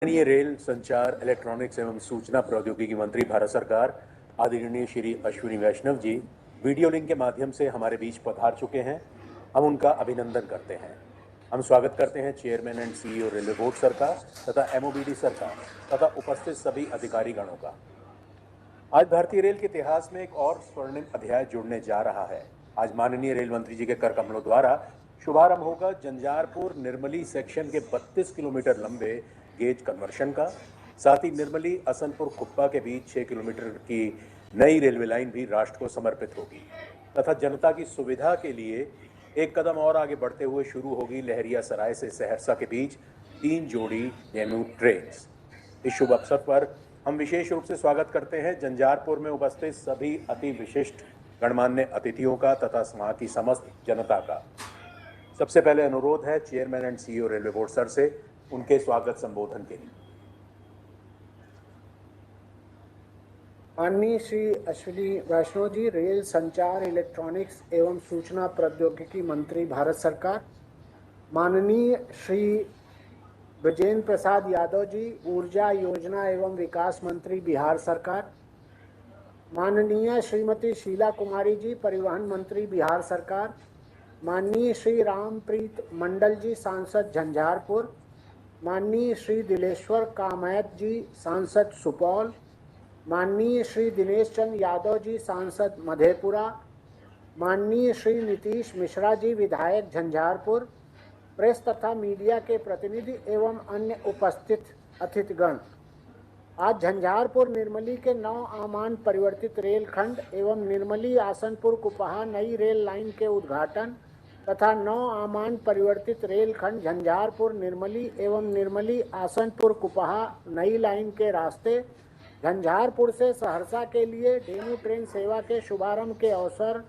माननीय रेल संचार इलेक्ट्रॉनिक्स एवं सूचना प्रौद्योगिकी मंत्री भारत सरकार आदरणीय श्री अश्विनी वैष्णव जी वीडियो लिंक के माध्यम से हमारे बीच पधार चुके हैं। हम उनका अभिनंदन करते हैं। हम स्वागत करते हैं chairman and CEO railway board सरकार तथा एमओबीडी सरकार तथा उपस्थित सभी अधिकारी गणों का। आज भारतीय रेल के इतिहास में एक और स्वर्णिम अध्याय जुड़ने जा रहा है। आज माननीय रेल मंत्री जी के कर कमलों द्वारा शुभारंभ होगा झंझारपुर निर्मली सेक्शन के 32 किलोमीटर लंबे गेज कन्वर्शन का। साथ ही निर्मली असनपुर कुप्पा के बीच 6 किलोमीटर की नई रेलवे लाइन भी राष्ट्र को समर्पित होगी तथा जनता की सुविधा के लिए एक कदम और आगे बढ़ते हुए शुरू होगी लहरिया सराय से सहरसा के बीच 3 जोड़ी डेमू ट्रेन। इस शुभ अवसर पर हम विशेष रूप से स्वागत करते हैं झंझारपुर में उपस्थित सभी अति विशिष्ट गणमान्य अतिथियों का तथा वहां की समस्त जनता का। सबसे पहले अनुरोध है chairman and CEO railway board sir से उनके स्वागत संबोधन के लिए। माननीय श्री अश्विनी वैष्णव जी, रेल संचार इलेक्ट्रॉनिक्स एवं सूचना प्रौद्योगिकी मंत्री भारत सरकार, माननीय श्री ब्रजेंद्र प्रसाद यादव जी, ऊर्जा योजना एवं विकास मंत्री बिहार सरकार, माननीय श्रीमती शीला कुमारी जी, परिवहन मंत्री बिहार सरकार, माननीय श्री रामप्रीत मंडल जी, सांसद झंझारपुर, माननीय श्री दिलेश्वर कामैत जी, सांसद सुपौल, माननीय श्री दिनेश चंद्र यादव जी, सांसद मधेपुरा, माननीय श्री नीतीश मिश्रा जी, विधायक झंझारपुर, प्रेस तथा मीडिया के प्रतिनिधि एवं अन्य उपस्थित अतिथिगण, आज झंझारपुर निर्मली के 9 आमान परिवर्तित रेलखंड एवं निर्मली आसनपुर कुपहा नई रेल लाइन के उद्घाटन तथा 9 आमान परिवर्तित रेलखंड झंझारपुर निर्मली एवं निर्मली आसनपुर कुपहा नई लाइन के रास्ते झंझारपुर से सहरसा के लिए डेमू ट्रेन सेवा के शुभारंभ के अवसर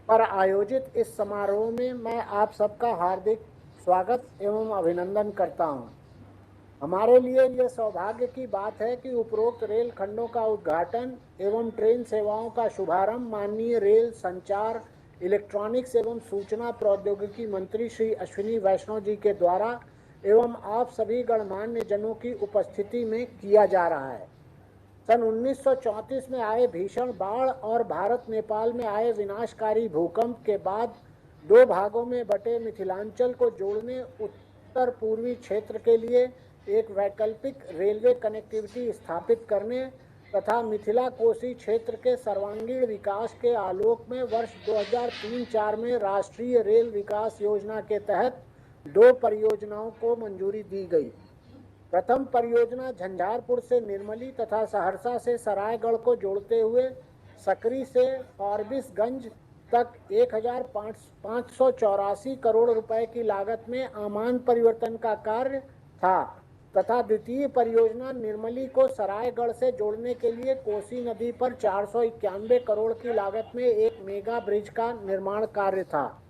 पर आयोजित इस समारोह में मैं आप सबका हार्दिक स्वागत एवं अभिनंदन करता हूं। हमारे लिए यह सौभाग्य की बात है कि उपरोक्त रेल खंडों का उद्घाटन एवं ट्रेन सेवाओं का शुभारंभ माननीय रेल संचार इलेक्ट्रॉनिक्स एवं सूचना प्रौद्योगिकी मंत्री श्री अश्विनी वैष्णव जी के द्वारा एवं आप सभी गणमान्य जनों की उपस्थिति में किया जा रहा है। सन 1934 में आए भीषण बाढ़ और भारत नेपाल में आए विनाशकारी भूकंप के बाद 2 भागों में बटे मिथिलांचल को जोड़ने उत्तर पूर्वी क्षेत्र के लिए एक वैकल्पिक रेलवे कनेक्टिविटी स्थापित करने तथा मिथिला कोसी क्षेत्र के सर्वांगीण विकास के आलोक में वर्ष 2003-04 में राष्ट्रीय रेल विकास योजना के तहत 2 परियोजनाओं को मंजूरी दी गई। प्रथम परियोजना झंझारपुर से निर्मली तथा सहरसा से सरायगढ़ को जोड़ते हुए सकरी से फारबिसगंज तक 1584 करोड़ रुपए की लागत में आमान परिवर्तन का कार्य था तथा द्वितीय परियोजना निर्मली को सरायगढ़ से जोड़ने के लिए कोसी नदी पर 491 करोड़ की लागत में एक मेगा ब्रिज का निर्माण कार्य था।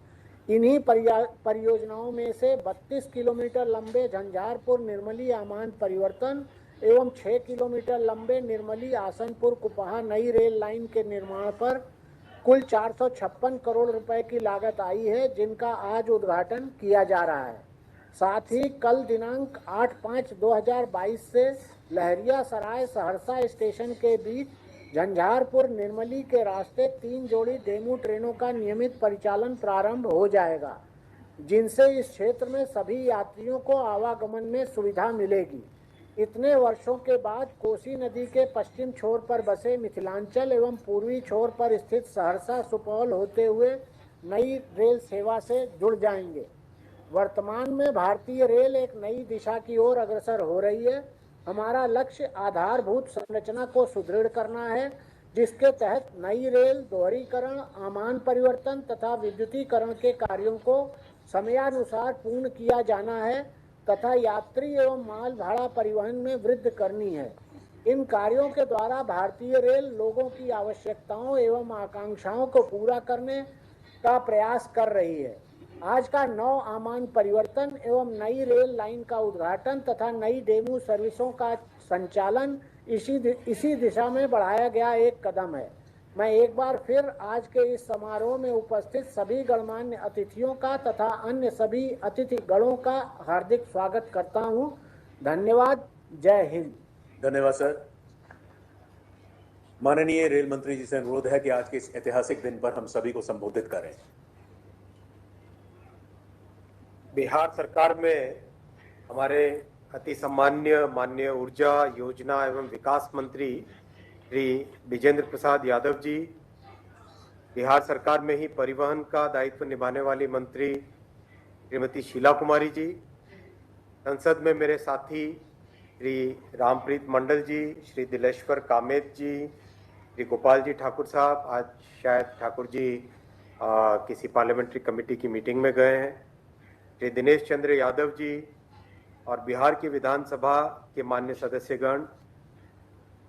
इन्हीं परियोजनाओं में से 32 किलोमीटर लंबे झंझारपुर निर्मली आमान परिवर्तन एवं 6 किलोमीटर लंबे निर्मली आसनपुर कुपहा नई रेल लाइन के निर्माण पर कुल 456 करोड़ रुपए की लागत आई है, जिनका आज उद्घाटन किया जा रहा है। साथ ही कल दिनांक 8/5/2022 से लहरिया सराय सहरसा स्टेशन के बीच झंझारपुर निर्मली के रास्ते 3 जोड़ी डेमू ट्रेनों का नियमित परिचालन प्रारंभ हो जाएगा, जिनसे इस क्षेत्र में सभी यात्रियों को आवागमन में सुविधा मिलेगी। इतने वर्षों के बाद कोसी नदी के पश्चिम छोर पर बसे मिथिलांचल एवं पूर्वी छोर पर स्थित सहरसा सुपौल होते हुए नई रेल सेवा से जुड़ जाएंगे। वर्तमान में भारतीय रेल एक नई दिशा की ओर अग्रसर हो रही है। हमारा लक्ष्य आधारभूत संरचना को सुदृढ़ करना है, जिसके तहत नई रेल दोहरीकरण, आमान परिवर्तन तथा विद्युतीकरण के कार्यों को समयानुसार पूर्ण किया जाना है तथा यात्री एवं माल भाड़ा परिवहन में वृद्धि करनी है। इन कार्यों के द्वारा भारतीय रेल लोगों की आवश्यकताओं एवं आकांक्षाओं को पूरा करने का प्रयास कर रही है। आज का 9 आमान परिवर्तन एवं नई रेल लाइन का उद्घाटन तथा नई डेमू सर्विसों का संचालन इसी दिशा में बढ़ाया गया एक कदम है। मैं एक बार फिर आज के इस समारोह में उपस्थित सभी गणमान्य अतिथियों का तथा अन्य सभी अतिथि गणों का हार्दिक स्वागत करता हूं। धन्यवाद। जय हिंद। धन्यवाद सर। माननीय रेल मंत्री जी से अनुरोध है कि आज के इस ऐतिहासिक दिन पर हम सभी को संबोधित करें। बिहार सरकार में हमारे अति सम्मान्य माननीय ऊर्जा योजना एवं विकास मंत्री श्री विजेंद्र प्रसाद यादव जी, बिहार सरकार में ही परिवहन का दायित्व निभाने वाली मंत्री श्रीमती शीला कुमारी जी, संसद में मेरे साथी श्री रामप्रीत मंडल जी, श्री दिलेश्वर कामेत जी, श्री गोपाल जी ठाकुर साहब, आज शायद ठाकुर जी किसी पार्लियामेंट्री कमेटी की मीटिंग में गए हैं, श्री दिनेश चंद्र यादव जी और बिहार की विधानसभा के माननीय सदस्यगण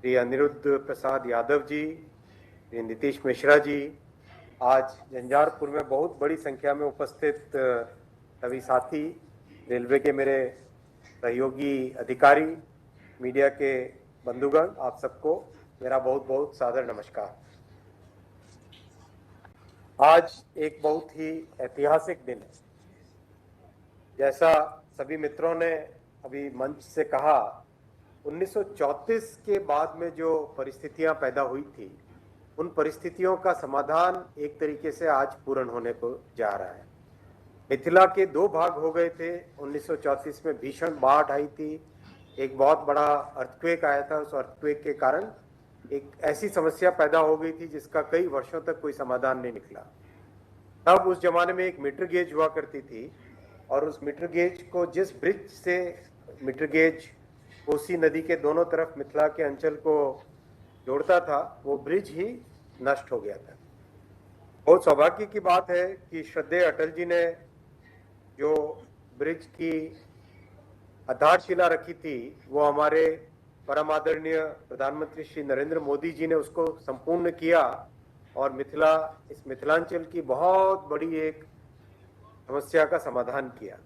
श्री अनिरुद्ध प्रसाद यादव जी, श्री नीतीश मिश्रा जी, आज झंझारपुर में बहुत बड़ी संख्या में उपस्थित सभी साथी, रेलवे के मेरे सहयोगी अधिकारी, मीडिया के बंधुगण, आप सबको मेरा बहुत बहुत सादर नमस्कार। आज एक बहुत ही ऐतिहासिक दिन है। जैसा सभी मित्रों ने अभी मंच से कहा, 1934 के बाद में जो परिस्थितियां पैदा हुई थी, उन परिस्थितियों का समाधान एक तरीके से आज पूर्ण होने को जा रहा है। मिथिला के दो भाग हो गए थे। 1934 में भीषण बाढ़ आई थी, एक बहुत बड़ा अर्थक्वेक आया था। उस अर्थक्वेक के कारण एक ऐसी समस्या पैदा हो गई थी जिसका कई वर्षों तक कोई समाधान नहीं निकला। तब उस जमाने में एक मीटर गेज हुआ करती थी और उस मीटर गेज को जिस ब्रिज से मीटर गेज कोसी नदी के दोनों तरफ मिथिला के अंचल को जोड़ता था, वो ब्रिज ही नष्ट हो गया था। बहुत सौभाग्य की बात है कि श्रद्धेय अटल जी ने जो ब्रिज की आधारशिला रखी थी, वो हमारे परम आदरणीय प्रधानमंत्री श्री नरेंद्र मोदी जी ने उसको संपूर्ण किया और इस मिथिलांचल की बहुत बड़ी एक समस्या का समाधान किया।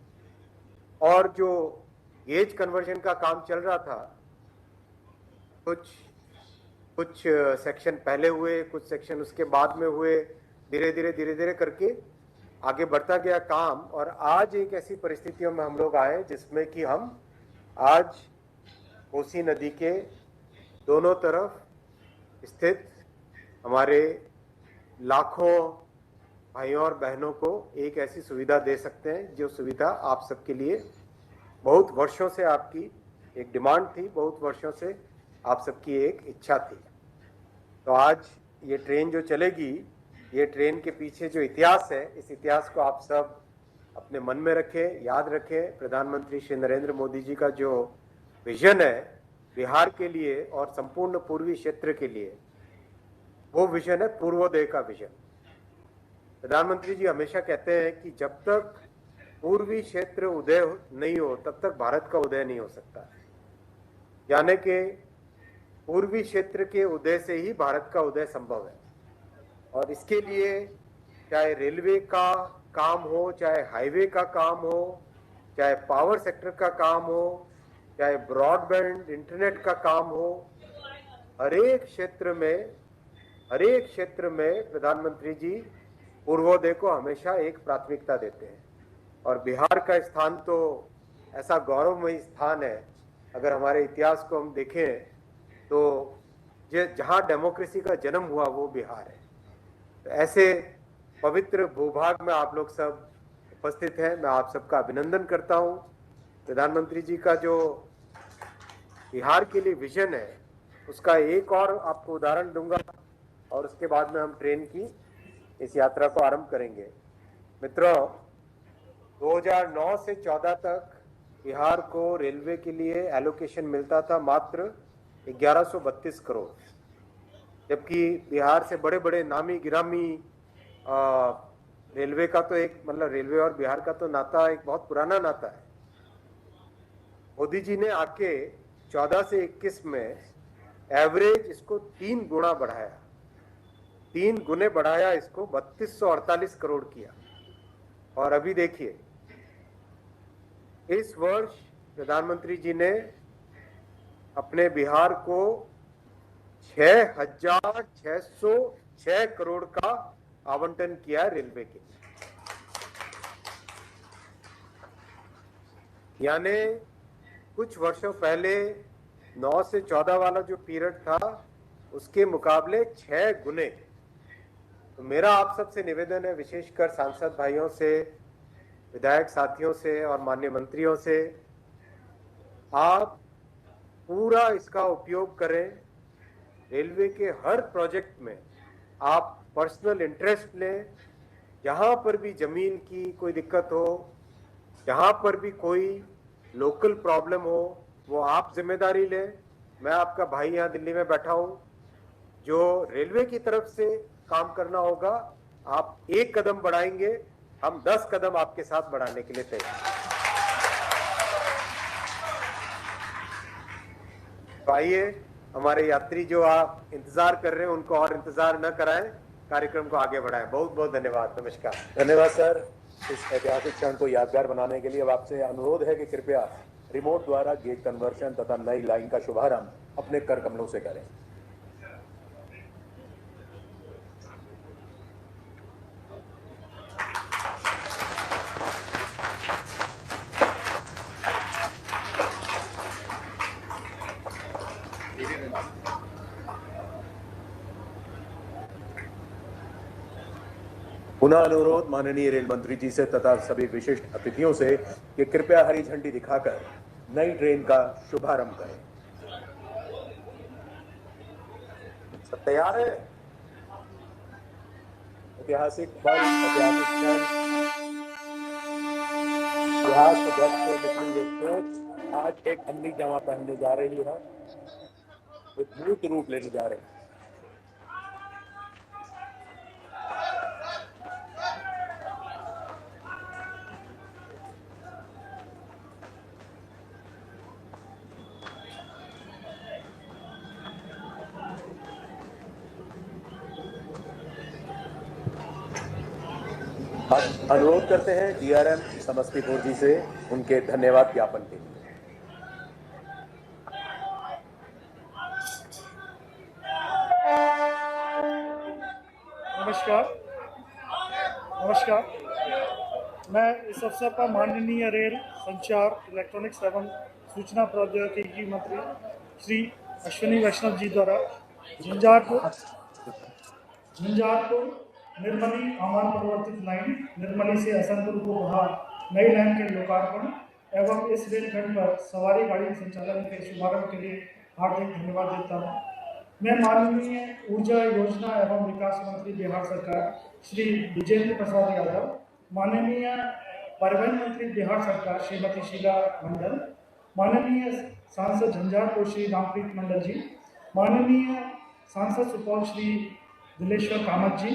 और जो गेज कन्वर्जन का काम चल रहा था, कुछ सेक्शन पहले हुए, कुछ सेक्शन उसके बाद में हुए, धीरे धीरे करके आगे बढ़ता गया काम। और आज एक ऐसी परिस्थितियों में हम लोग आए जिसमें कि हम आज कोसी नदी के दोनों तरफ स्थित हमारे लाखों भाइयों और बहनों को एक ऐसी सुविधा दे सकते हैं जो सुविधा आप सबके लिए बहुत वर्षों से आपकी एक डिमांड थी, बहुत वर्षों से आप सबकी एक इच्छा थी। तो आज ये ट्रेन जो चलेगी, ये ट्रेन के पीछे जो इतिहास है, इस इतिहास को आप सब अपने मन में रखें, याद रखें। प्रधानमंत्री श्री नरेंद्र मोदी जी का जो विजन है बिहार के लिए और संपूर्ण पूर्वी क्षेत्र के लिए, वो विजन है पूर्वोदय का विजन। प्रधानमंत्री जी हमेशा कहते हैं कि जब तक पूर्वी क्षेत्र उदय नहीं हो तब तक भारत का उदय नहीं हो सकता। यानी कि पूर्वी क्षेत्र के उदय से ही भारत का उदय संभव है। और इसके लिए चाहे रेलवे का काम हो, चाहे हाईवे का काम हो, चाहे पावर सेक्टर का काम हो, चाहे ब्रॉडबैंड इंटरनेट का काम हो, हर एक क्षेत्र में प्रधानमंत्री जी पूर्वोदय को हमेशा एक प्राथमिकता देते हैं। और बिहार का स्थान तो ऐसा गौरवमयी स्थान है, अगर हमारे इतिहास को हम देखें तो जहाँ डेमोक्रेसी का जन्म हुआ वो बिहार है। तो ऐसे पवित्र भूभाग में आप लोग सब उपस्थित हैं, मैं आप सबका अभिनंदन करता हूँ। प्रधानमंत्री जी का जो बिहार के लिए विजन है, उसका एक और आपको उदाहरण दूंगा और उसके बाद में हम ट्रेन की इस यात्रा को आरंभ करेंगे। मित्रों, 2009 से 14 तक बिहार को रेलवे के लिए एलोकेशन मिलता था मात्र 1132 करोड़, जबकि बिहार से बड़े बड़े नामी गिरामी रेलवे का तो एक मतलब रेलवे और बिहार का तो नाता एक बहुत पुराना नाता है। मोदी जी ने आके 14 से 21 में एवरेज इसको 3 गुना बढ़ाया, 3 गुने बढ़ाया, इसको 3248 करोड़ किया। और अभी देखिए, इस वर्ष प्रधानमंत्री जी ने अपने बिहार को 6606 करोड़ का आवंटन किया रेलवे के लिए। यानी कुछ वर्षों पहले 9 से 14 वाला जो पीरियड था उसके मुकाबले 6 गुने। तो मेरा आप सबसे निवेदन है, विशेषकर सांसद भाइयों से, विधायक साथियों से और माननीय मंत्रियों से, आप पूरा इसका उपयोग करें। रेलवे के हर प्रोजेक्ट में आप पर्सनल इंटरेस्ट लें। जहां पर भी जमीन की कोई दिक्कत हो, जहां पर भी कोई लोकल प्रॉब्लम हो, वो आप जिम्मेदारी लें। मैं आपका भाई यहाँ दिल्ली में बैठा हूं। जो रेलवे की तरफ से काम करना होगा, आप 1 कदम बढ़ाएंगे, हम 10 कदम आपके साथ बढ़ाने के लिए तैयार। तो आइए, हमारे यात्री जो आप इंतजार कर रहे हैं उनको और इंतजार न कराएं, कार्यक्रम को आगे बढ़ाएं। बहुत बहुत धन्यवाद। नमस्कार। धन्यवाद सर। इस ऐतिहासिक क्षण को यादगार बनाने के लिए अब आपसे अनुरोध है कि कृपया रिमोट द्वारा गेट कन्वर्शन तथा नई लाइन का शुभारंभ अपने कर कमलों से करें। पुनः अनुरोध माननीय रेल मंत्री जी से तथा सभी विशिष्ट अतिथियों से कि कृपया हरी झंडी दिखाकर नई ट्रेन का शुभारंभ करें। सब तैयार है? ऐतिहासिक पल, ऐतिहासिक क्षण, इतिहास को दर्ज कर लिखेंगे सोच आज एक अंधी जमा पहनने जा रही है, एक मूर्त रूप लेने जा रही है। अब अनुरोध करते हैं डीआरएम समस्तीपुर जी से उनके धन्यवाद ज्ञापन के लिए। नमस्कार। मैं इस अवसर पर माननीय रेल संचार इलेक्ट्रॉनिक्स एवं सूचना प्रौद्योगिकी मंत्री श्री अश्विनी वैष्णव जी द्वारा झंझारपुर निर्मली आमान परिवर्तित लाइन निर्मली से हसनपुर को बाहर नई लाइन के लोकार्पण एवं इस रेलखंड पर सवारी गाड़ी संचालन के शुभारंभ के लिए हार्दिक धन्यवाद देता हूँ। मैं माननीय ऊर्जा योजना एवं विकास मंत्री बिहार सरकार श्री विजेंद्र प्रसाद यादव, माननीय परिवहन मंत्री बिहार सरकार श्रीमती शीला मंडल, माननीय सांसद झंझारपुर श्री रामप्रीत मंडल जी, माननीय सांसद सुपौल श्री दिलेश्वर कामत जी,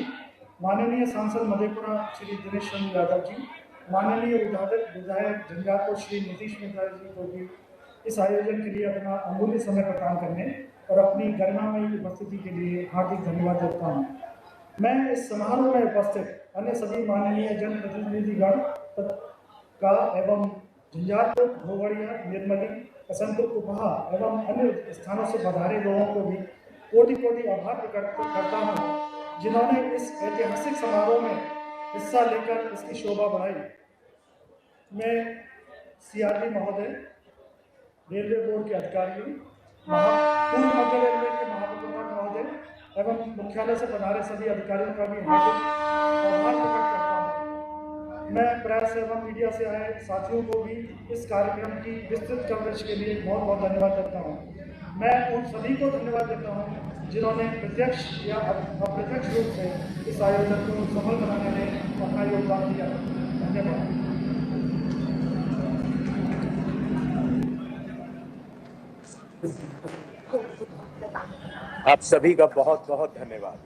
माननीय सांसद मधेपुरा श्री दिनेश चंद्र यादव जी, माननीय विधायक झंझारपुर श्री नीतीश मिश्रा जी को भी इस आयोजन के लिए अपना अमूल्य समय प्रदान करने और अपनी गरिमामयी उपस्थिति के लिए हार्दिक धन्यवाद देता हूँ। मैं इस समारोह में उपस्थित अन्य सभी माननीय जनप्रतिनिधिगण का एवं झंझारपुर, भोगड़िया, निर्मली, हसनपुर, कुपहा एवं अन्य स्थानों से पधारे लोगों को भी कोटि कोटि आभार प्रकट करता हूँ, जिन्होंने इस ऐतिहासिक समारोह में हिस्सा लेकर इसकी शोभा बढ़ाई। मैं सीआरपी महोदय, रेलवे बोर्ड के अधिकारियों, पूर्व मध्य रेलवे के महाप्रबंधक महोदय एवं मुख्यालय से पधारे सभी अधिकारियों का भी हार्दिक आभार प्रकट करता हूँ। मैं प्रेस एवं मीडिया से आए साथियों को भी इस कार्यक्रम की विस्तृत कवरेज के लिए बहुत बहुत धन्यवाद देता हूँ। मैं उन सभी को धन्यवाद देता हूँ जिन्होंने प्रत्यक्ष या अप्रत्यक्ष रूप से इस आयोजन को सफल बनाने में अपना योगदान दिया। धन्यवाद। आप सभी का बहुत बहुत धन्यवाद।